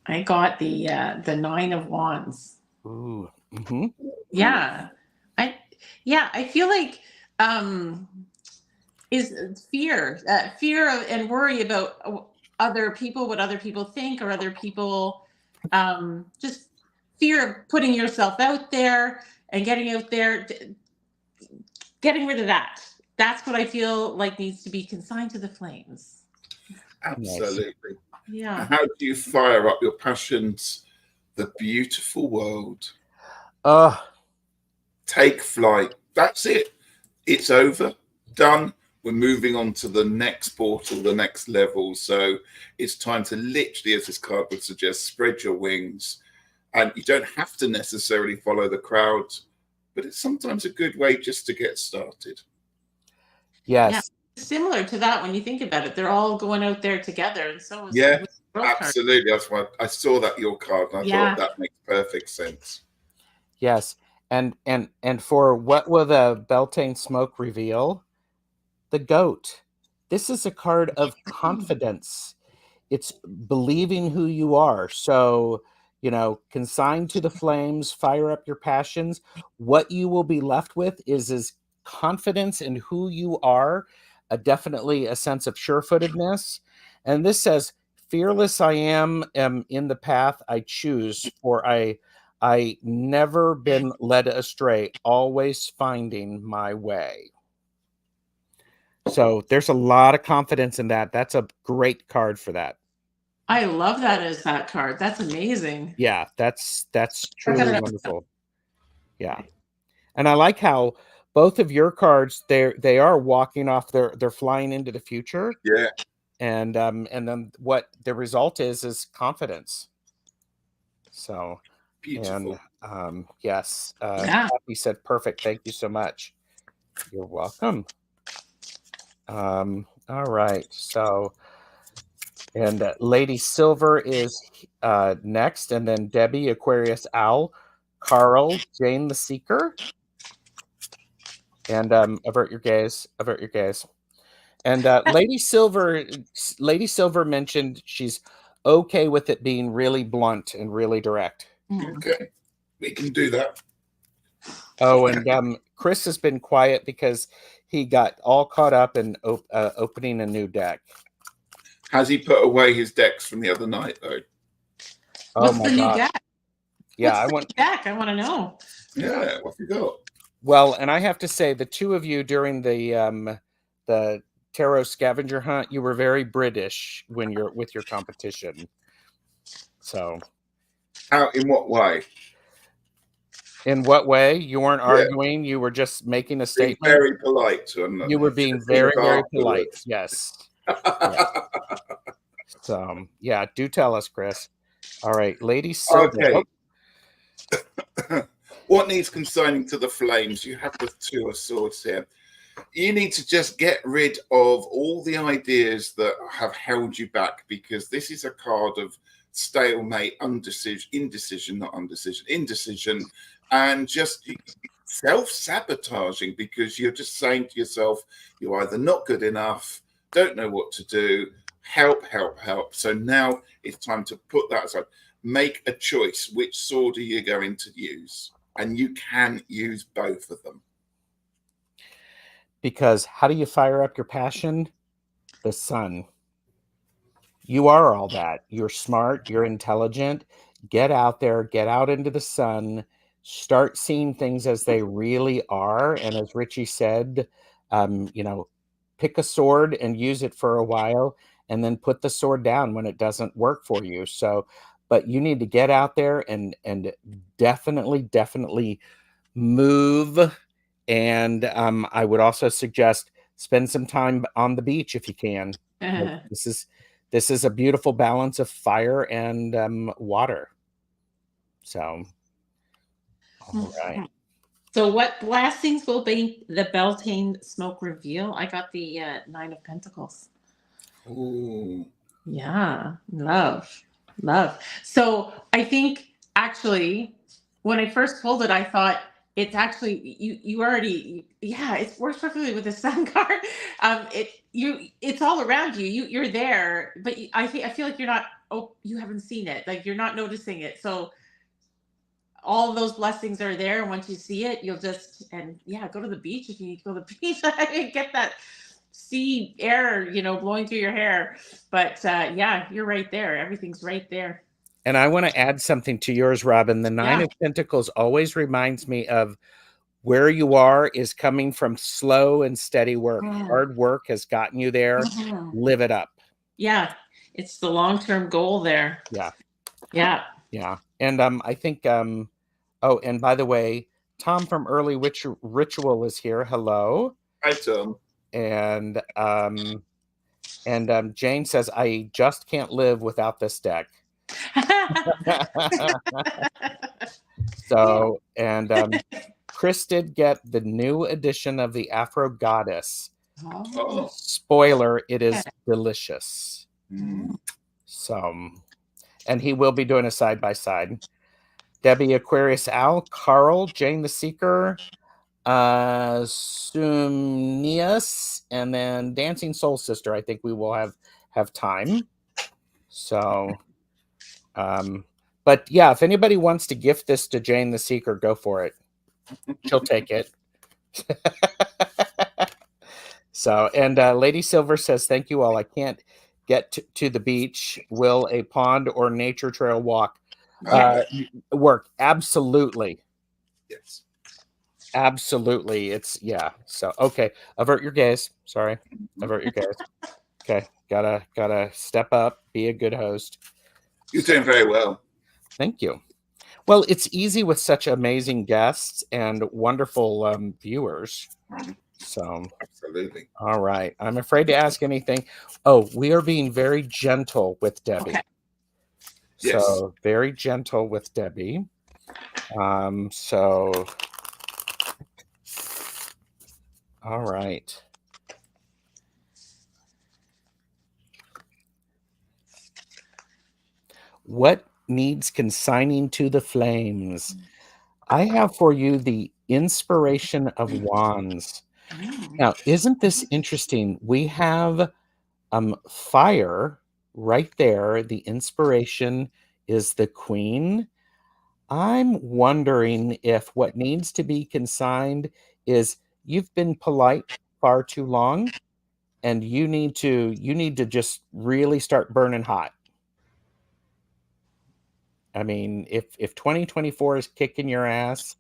I got the 9 of Wands. Ooh. Yeah. I feel like is fear of and worry about other people, what other people think, or other people just fear of putting yourself out there and getting out there, getting rid of that. That's what I feel like needs to be consigned to the flames. Absolutely. Yeah. How do you fire up your passions? The beautiful world. Take flight. That's it. It's over. Done. We're moving on to the next portal, the next level. So it's time to literally, as this card would suggest, spread your wings. And you don't have to necessarily follow the crowd, but it's sometimes a good way just to get started. Yes. Yeah. Similar to that when you think about it. They're all going out there together. And so is absolutely. That's why I saw that your card and I thought that makes perfect sense. Yes. And for what will the Beltane smoke reveal? The goat. This is a card of confidence. It's believing who you are. So, consign to the flames, fire up your passions. What you will be left with is confidence in who you are, definitely a sense of sure-footedness. And this says, fearless I am in the path I choose, for I never been led astray, always finding my way. So there's a lot of confidence in that. That's a great card for that. I love that as that card. That's amazing. Yeah, that's truly wonderful. Yeah. And I like how both of your cards, they are walking off, they're flying into the future. Yeah. And then what the result is confidence. So beautiful. And yes, Kathy said perfect. Thank you so much. You're welcome. All right. So, and Lady Silver is next, and then Debbie, Aquarius Owl, Carl, Jane the Seeker, and avert your gaze. And Lady Silver mentioned she's okay with it being really blunt and really direct. Okay, we can do that. Oh, and Chris has been quiet because he got all caught up in opening a new deck. Has he put away his decks from the other night, though? What's the new deck? Yeah, What's the deck? I want to know. Yeah, what have you got? Well, and I have to say, the two of you during the tarot scavenger hunt, you were very British when you're with your competition. So, in what way? In what way? You weren't arguing. You were just making a statement. Being very polite to another. You were being very, very polite. Yes. So, yeah, do tell us, Chris. All right, Lady Silver. Okay. What needs consigning to the flames? You have the Two of Swords here. You need to just get rid of all the ideas that have held you back, because this is a card of stalemate, indecision, and just self-sabotaging, because you're just saying to yourself, you're either not good enough, don't know what to do, help. So now it's time to put that aside. Make a choice. Which sword are you going to use? And you can use both of them. Because how do you fire up your passion? The sun. You are all that. You're smart, you're intelligent. Get out there, get out into the sun, start seeing things as they really are. And as Ritchie said, pick a sword and use it for a while, and then put the sword down when it doesn't work for you. So, but you need to get out there and definitely move. And I would also suggest spend some time on the beach if you can. This is a beautiful balance of fire and water. So, all right. So what blessings will be the Beltane smoke reveal? I got the 9 of Pentacles. Ooh. Yeah, love. So I think actually when I first pulled it, I thought it's actually you already, it works perfectly with the sun card. It's all around you. You're there, but I feel like you're not. Oh, you haven't seen it. Like you're not noticing it. So all of those blessings are there. And once you see it, you'll just go to the beach if you need to go to the beach. Get that sea air, blowing through your hair. But you're right there. Everything's right there. And I want to add something to yours, Robyn. The 9 of Pentacles always reminds me of where you are is coming from slow and steady work. Hard work has gotten you there. Live it up. Yeah. It's the long-term goal there. Yeah. Yeah. And I think, and by the way, Tom from Early Ritual is here. Hello. Hi, Tom. And Jane says, I just can't live without this deck. So, and Chris did get the new edition of the Afro Goddess. Oh. Spoiler, it is delicious. Mm. So, and he will be doing a side-by-side. Debbie, Aquarius Al, Carl, Jane the Seeker, Sumnius, and then Dancing Soul Sister. I think we will have time. So, but yeah, if anybody wants to gift this to Jane the Seeker, go for it. She'll take it. So, and Lady Silver says, thank you all. I can't get to the beach. Will a pond or nature trail walk work? Absolutely. Yes. Absolutely. So, okay. Avert your gaze. Sorry. Avert your gaze. Okay. Gotta step up. Be a good host. You're doing very well. Thank you. Well, it's easy with such amazing guests and wonderful viewers. So, absolutely. All right. I'm afraid to ask anything. Oh, we are being very gentle with Debbie. Okay. Yes. So, very gentle with Debbie. So, all right. What needs consigning to the flames? I have for you the Inspiration of Wands. Now, isn't this interesting? We have fire right there. The inspiration is the Queen. I'm wondering if what needs to be consigned is you've been polite far too long, and you need to just really start burning hot. I mean, if 2024 is kicking your ass,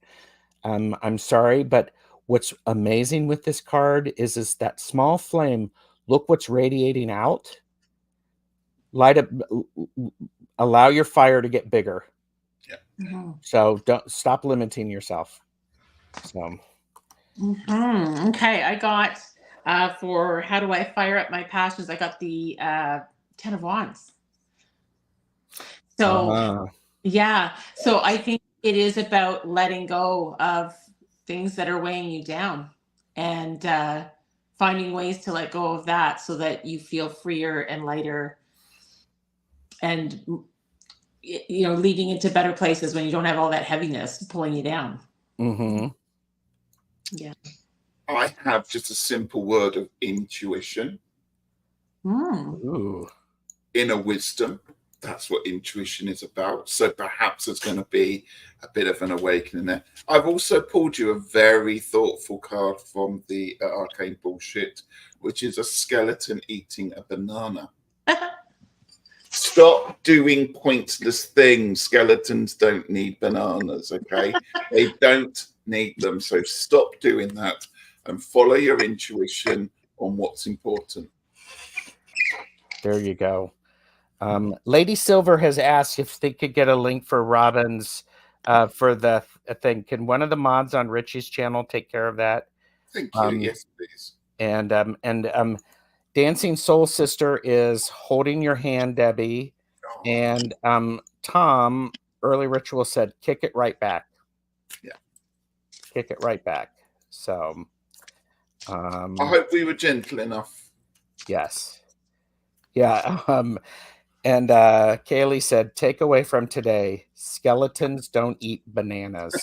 I'm sorry, but what's amazing with this card is that small flame. Look what's radiating out. Light up, allow your fire to get bigger. Yeah. So don't stop limiting yourself. So. Okay, I got for how do I fire up my passions? I got the 10 of Wands. So so I think it is about letting go of things that are weighing you down. and finding ways to let go of that so that you feel freer and lighter, and leading into better places when you don't have all that heaviness pulling you down. Mm-hmm. Yeah. I have just a simple word of intuition. Ooh. Inner wisdom. That's what intuition is about. So perhaps there's going to be a bit of an awakening there. I've also pulled you a very thoughtful card from the Arcane Bullshit, which is a skeleton eating a banana. Stop doing pointless things. Skeletons don't need bananas, okay? They don't need them. So stop doing that and follow your intuition on what's important. There you go. Lady Silver has asked if they could get a link for Robyn's for the thing. Can one of the mods on Ritchie's channel take care of that? Thank you. Yes, please. And Dancing Soul Sister is holding your hand, Debbie. Oh. And Tom, Early Ritual, said, kick it right back. Yeah. Kick it right back. So I hope we were gentle enough. Yes. Yeah. And Kaylee said, take away from today, skeletons don't eat bananas.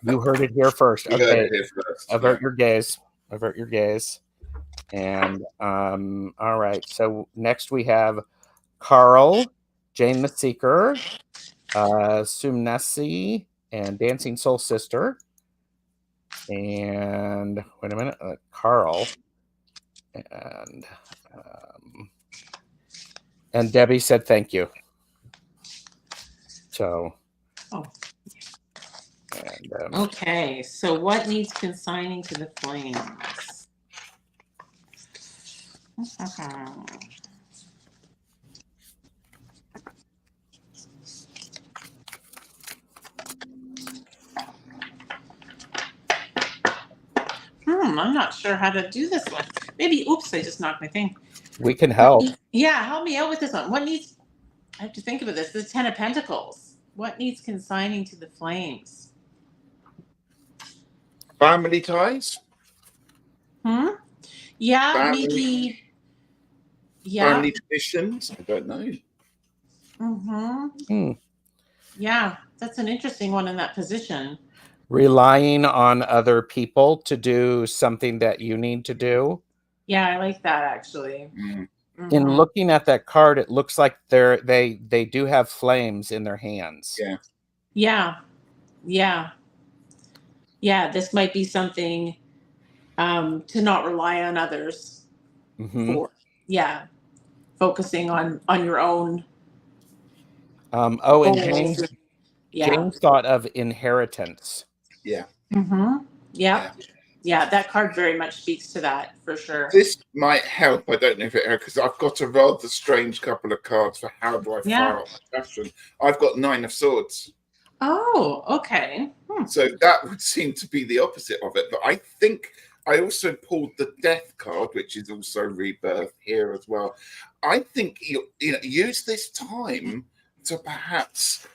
You heard it here first. You okay. heard it here first. Avert your gaze. Avert your gaze. And all right. So next we have Carl, Jane the Seeker, Sumnesi, and Dancing Soul Sister. And wait a minute, Carl. And Debbie said thank you. So. Oh. And, okay, so what needs consigning to the flames? I'm not sure how to do this one. Maybe, oops, I just knocked my thing. We can help. Yeah, help me out with this one. What needs, I have to think about this. The 10 of Pentacles. What needs consigning to the flames? Family ties? Yeah, family, maybe. Yeah. Family traditions? I don't know. Yeah, that's an interesting one in that position. Relying on other people to do something that you need to do. Yeah, I like that actually. In looking at that card, it looks like they do have flames in their hands. Yeah. This might be something to not rely on others for. Yeah, focusing on your own. And James thought of inheritance. Yeah. Yeah, that card very much speaks to that for sure. This might help. I don't know if it helps because I've got a rather strange couple of cards for how do I fire up my passion. I've got 9 of Swords. Oh, okay. So that would seem to be the opposite of it. But I think I also pulled the Death card, which is also rebirth here as well. I think you use this time to perhaps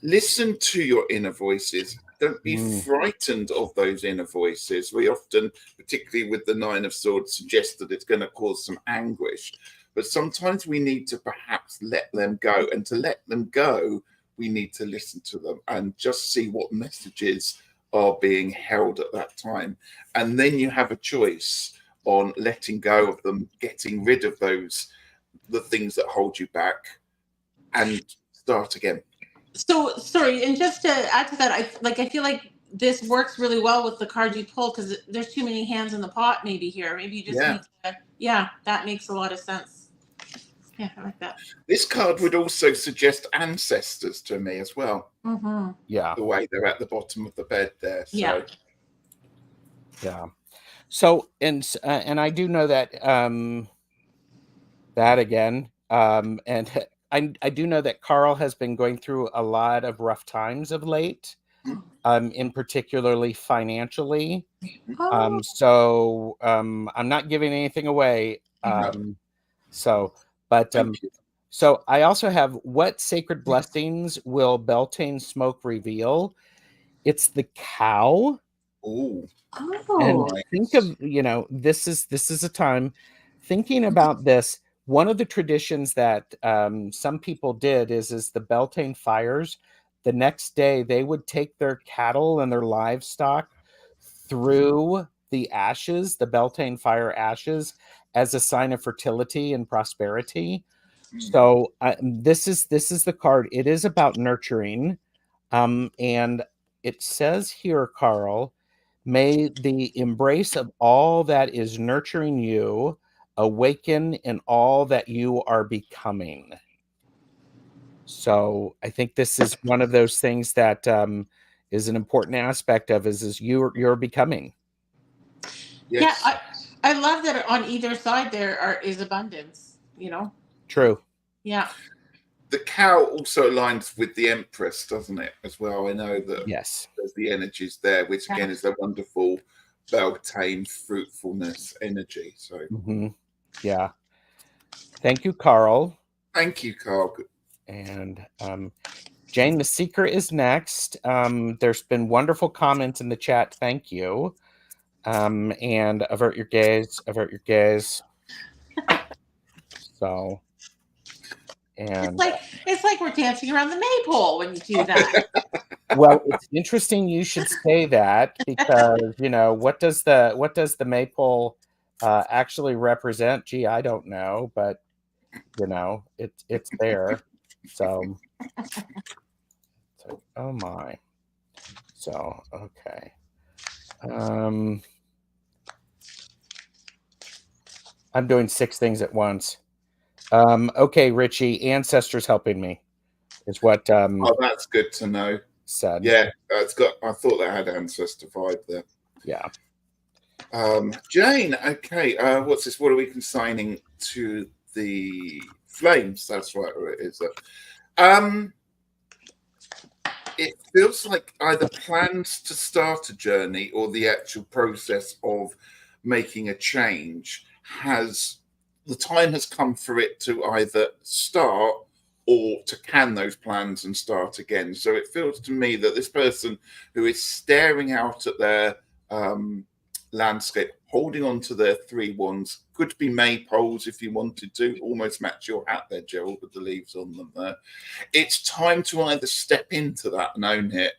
listen to your inner voices. Don't be frightened of those inner voices. We often, particularly with the 9 of Swords, suggest that it's going to cause some anguish. But sometimes we need to perhaps let them go. And to let them go, we need to listen to them and just see what messages are being held at that time. And then you have a choice on letting go of them, getting rid of the things that hold you back, and start again. So sorry, and just to add to that, I feel like this works really well with the card you pulled because there's too many hands in the pot. Maybe here, maybe you just need to. Yeah, that makes a lot of sense. Yeah, I like that. This card would also suggest ancestors to me as well. Yeah, the way they're at the bottom of the bed there. So. Yeah. So and I do know that that again, and I do know that Carl has been going through a lot of rough times of late, in particularly financially. So I'm not giving anything away. So I also have, what sacred blessings will Beltane smoke reveal? It's the cow. Oh, And Oh. think of, you know, this is a time thinking about this. One of the traditions that some people did is the Beltane fires. The next day, they would take their cattle and their livestock through the ashes, the Beltane fire ashes, as a sign of fertility and prosperity. So this is the card. It is about nurturing, and it says here, Carl, may the embrace of all that is nurturing you awaken in all that you are becoming. So I think this is one of those things that is an important aspect of is you're becoming. yes. Yeah, I love that on either side is abundance, you know? True. Yeah. The cow also aligns with the Empress, doesn't it, as well? I know that Yes. there's the energies there, which again is a wonderful Beltane fruitfulness energy. So yeah. Thank you, Carl. thank you, Carl. And Jane, the Seeker is next. There's been wonderful comments in the chat. Thank you. And avert your gaze, avert your gaze. So, and it's like we're dancing around the maypole when you do that. well, it's interesting you should say that, because you know, what does the maypole actually represent? Gee, I don't know, but you know, it's there. So oh my. So okay. I'm doing 6 things at once. Okay, Ritchie, ancestors helping me is what Oh, that's good to know. said. Yeah, it's got. I thought that had ancestor vibe there. Yeah. Jane, okay. What's this? What are we consigning to the flames? That's right, or it is. It feels like either plans to start a journey or the actual process of making a change the time has come for it to either start or to can those plans and start again. So it feels to me that this person who is staring out at their landscape, holding on to their 3 wands, could be maypoles if you wanted to, almost match your hat there, Gerald, with the leaves on them there. It's time to either step into that and own it,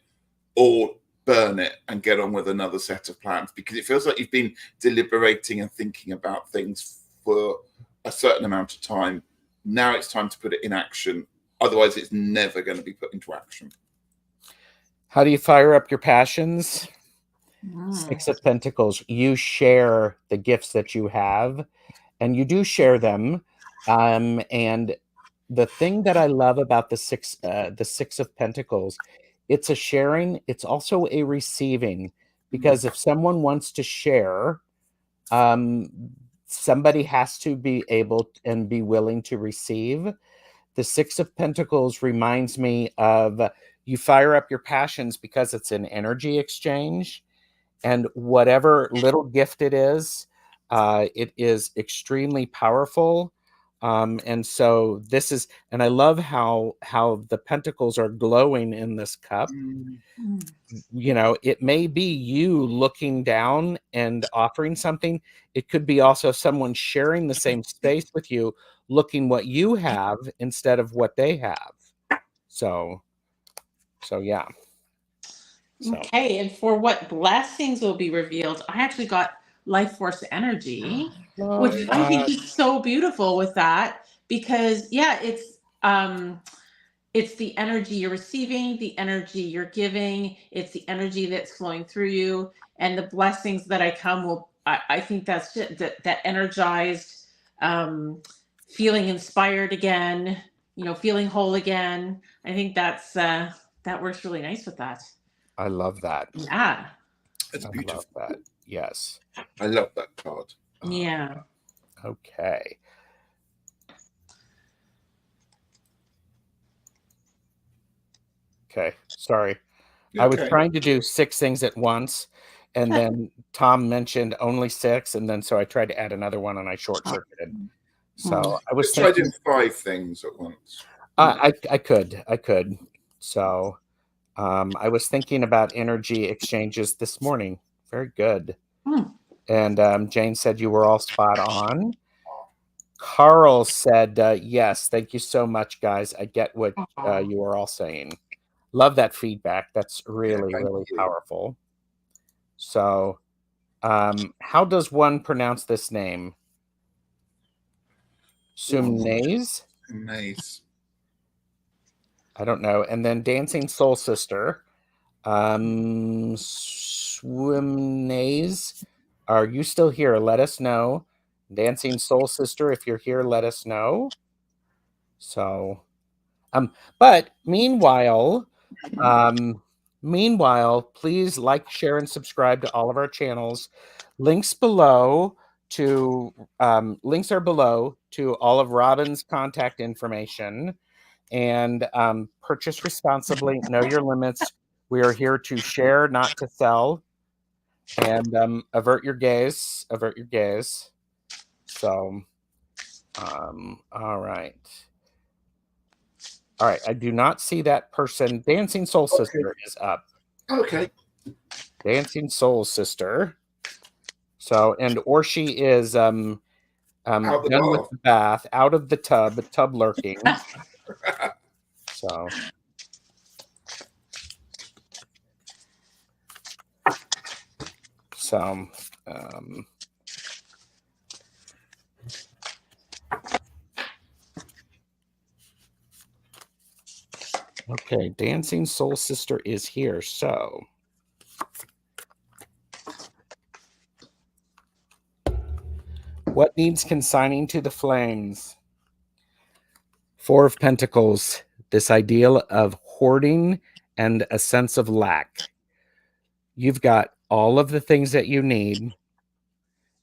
or burn it and get on with another set of plans, because it feels like you've been deliberating and thinking about things for a certain amount of time. Now it's time to put it in action. Otherwise, it's never going to be put into action. How do you fire up your passions? 6 of Pentacles. You share the gifts that you have, and you do share them. And the thing that I love about the 6 of Pentacles, it's a sharing. It's also a receiving, because if someone wants to share, somebody has to be able and be willing to receive. The 6 of Pentacles reminds me of you fire up your passions because it's an energy exchange, and whatever little gift it is extremely powerful. And so this is, and I love how the pentacles are glowing in this cup. You know, it may be you looking down and offering something. It could be also someone sharing the same space with you, looking what you have instead of what they have. So yeah. So. Okay, and for what blessings will be revealed, I actually got life force energy, which I think is so beautiful with that, because yeah, it's the energy you're receiving, the energy you're giving, it's the energy that's flowing through you, and the blessings that I think that's that energized, feeling inspired again, you know, feeling whole again. I think that works really nice with that. I love that. Yeah. It's beautiful. I love that. Yes. I love that card. Yeah. Okay. Okay. Sorry. Okay. I was trying to do 6 things at once, and then Tom mentioned only 6, and then so I tried to add another one and I short-circuited. So I was trying to do 5 things at once. I could. So I was thinking about energy exchanges this morning. Very good. Hmm. And Jane said you were all spot on. Carl said, yes, thank you so much, guys. I get what you are all saying. Love that feedback. That's really, really powerful. So, how does one pronounce this name? Sumnaze? Nice. I don't know. And then Dancing Soul Sister. Swimnaze. Are you still here? Let us know. Dancing Soul Sister, if you're here, let us know. So, but meanwhile, please like, share, and subscribe to all of our channels. Links are below to all of Robyn's contact information. And purchase responsibly. Know your limits. We are here to share, not to sell. And avert your gaze. Avert your gaze. So, all right. All right. I do not see that person. Dancing Soul Sister is up. Okay. Dancing Soul Sister. So, or she is done with the bath, out of the tub lurking. So. Okay, Dancing Soul Sister is here. So, what needs consigning to the flames? Four of Pentacles, this ideal of hoarding and a sense of lack. You've got all of the things that you need.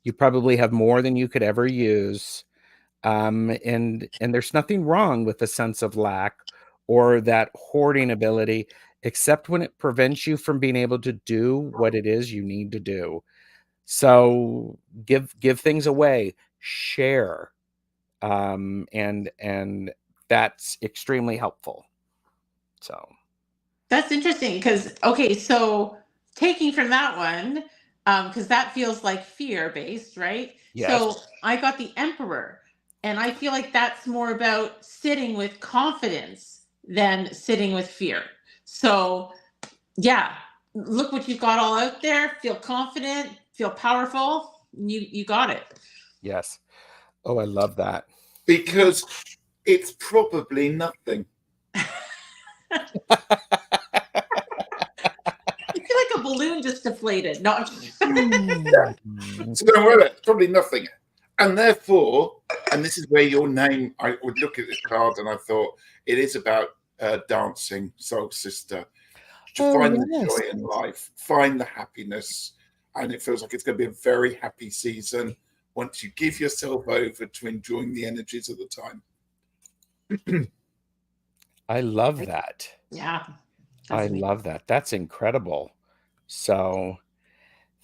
You probably have more than you could ever use. And there's nothing wrong with a sense of lack or that hoarding ability, except when it prevents you from being able to do what it is you need to do. So give things away, share, and that's extremely helpful. So that's interesting because so taking from that one, because that feels like fear based, right? Yes. So I got the Emperor, and I feel like that's more about sitting with confidence than sitting with fear. So yeah, look what you've got all out there. Feel confident, feel powerful. You got it. Yes. Oh, I love that. Because it's probably nothing. I feel like a balloon just deflated. No. So don't worry, it's probably nothing. And therefore, and this is where your name, I would look at this card and I thought it is about dancing, Soul Sister. To find the joy in life, find the happiness. And it feels like it's going to be a very happy season once you give yourself over to enjoying the energies of the time. I love that. Yeah. I love that. That's incredible. So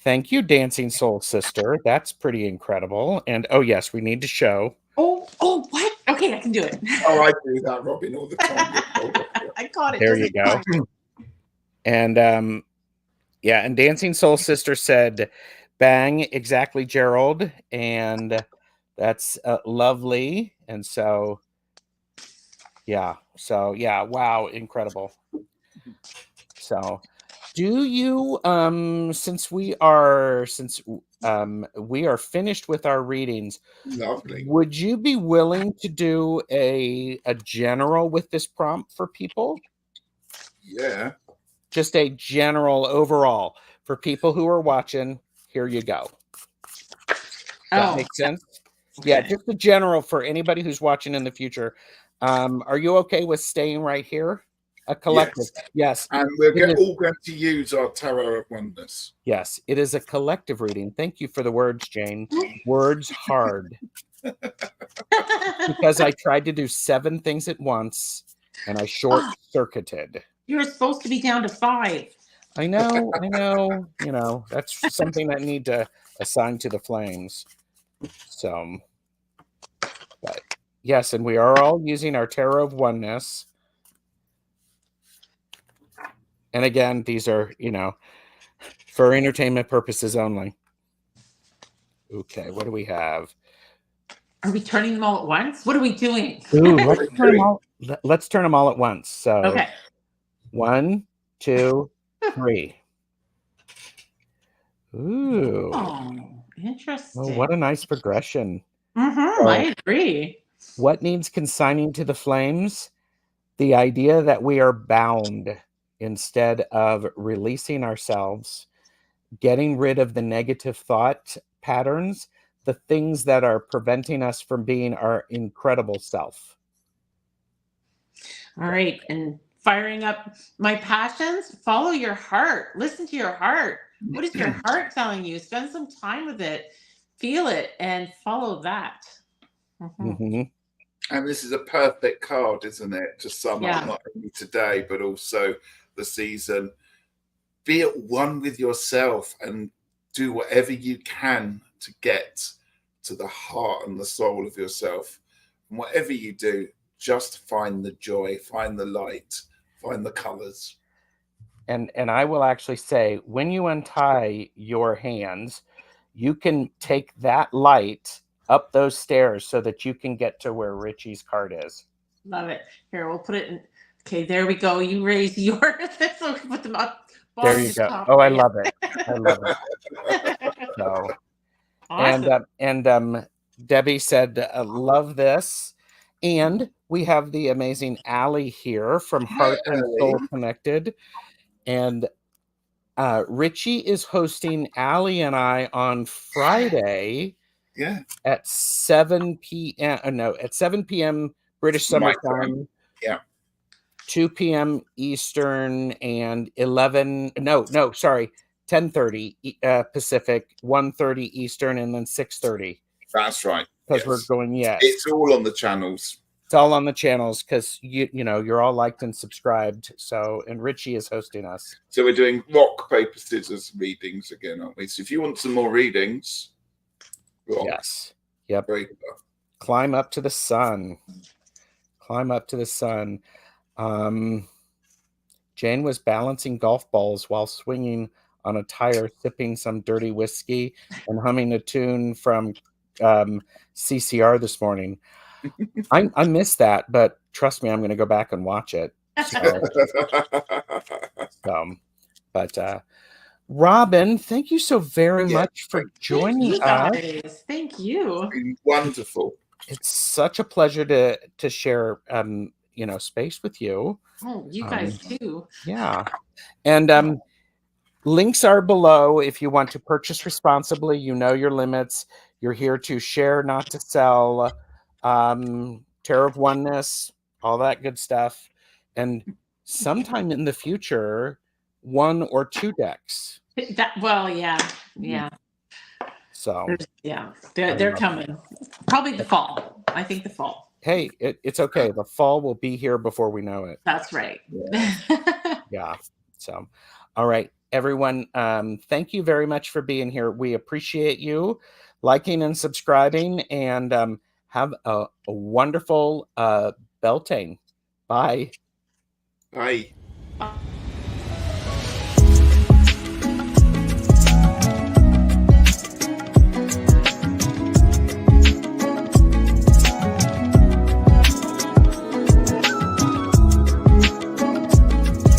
thank you, Dancing Soul Sister. That's pretty incredible. And oh yes, we need to show. Oh, what? Okay, I can do it. Oh, I do that, Robyn, all the time. I caught it. There you go. And and Dancing Soul Sister said, bang, exactly, Gerald. And that's lovely. And so, yeah. So, yeah. Wow. Incredible. So, do you, since we are finished with our readings, lovely, would you be willing to do a general with this prompt for people? Yeah. Just a general overall for people who are watching. Here you go. That makes sense? Okay. Yeah, just a general for anybody who's watching in the future. Are you okay with staying right here? A collective. Yes. And we're all going to use our Tarot of Oneness. Yes, it is a collective reading. Thank you for the words, Jane. Words hard. Because I tried to do 7 things at once and I short-circuited. You're supposed to be down to 5. I know. You know, that's something I need to assign to the flames. So, but yes, and we are all using our Tarot of Oneness. And again, these are, For entertainment purposes only. Okay, what do we have? Are we turning them all at once? What are we doing? Ooh, let's turn them all at once. So, Okay. 1, 2, 3. Ooh. Oh, interesting. Well, what a nice progression. Mm-hmm, So, I agree. what needs consigning to the flames? The idea that we are bound instead of releasing ourselves, getting rid of the negative thought patterns, the things that are preventing us from being our incredible self. All right. And firing up my passions, follow your heart. Listen to your heart. What is your heart telling you? Spend some time with it, feel it, and follow that. Mm-hmm. And this is a perfect card, isn't it? To sum up not only today, but also the season. Be at one with yourself and do whatever you can to get to the heart and the soul of yourself. And whatever you do, just find the joy, find the light, find the colors. And I will actually say, when you untie your hands, you can take that light up those stairs so that you can get to where Ritchie's card is. Love it. Here, we'll put it in. Okay, there we go. You raise yours. So we put them up. There you go. Oh, I love it. I love it. So, awesome. And Debbie said, love this. And we have the amazing Allie here from Heart and Soul Connected. And Ritchie is hosting Allie and I on Friday at 7 p.m. No, at 7 p.m. British Summer Time. Yeah. 2 p.m. Eastern and 10:30 Pacific, 1:30 Eastern, and then 6:30. That's right. Because we're going, It's all on the channels. It's all on the channels because you know you're all liked and subscribed. So, and Ritchie is hosting us. So we're doing rock, paper, scissors readings again, aren't we? So if you want some more readings, rock. Yes. Yep. Paper. Climb up to the sun. Climb up to the sun. Jane was balancing golf balls while swinging on a tire, sipping some dirty whiskey and humming a tune from CCR this morning. I missed that, but trust me, I'm going to go back and watch it. But Robyn, thank you so very much for joining us. Thank you. It's been wonderful. It's such a pleasure to share space with you. Oh, you guys too. Yeah. And links are below if you want to purchase responsibly. You know your limits. You're here to share, not to sell. Tarot of Oneness, all that good stuff. And sometime in the future, 1 or 2 decks. Yeah. So they're coming. Probably the fall. I think the fall. Hey, it's okay. The fall will be here before we know it. That's right. Yeah. So, all right, everyone. Thank you very much for being here. We appreciate you liking and subscribing, and have a wonderful Beltane. Bye. Bye.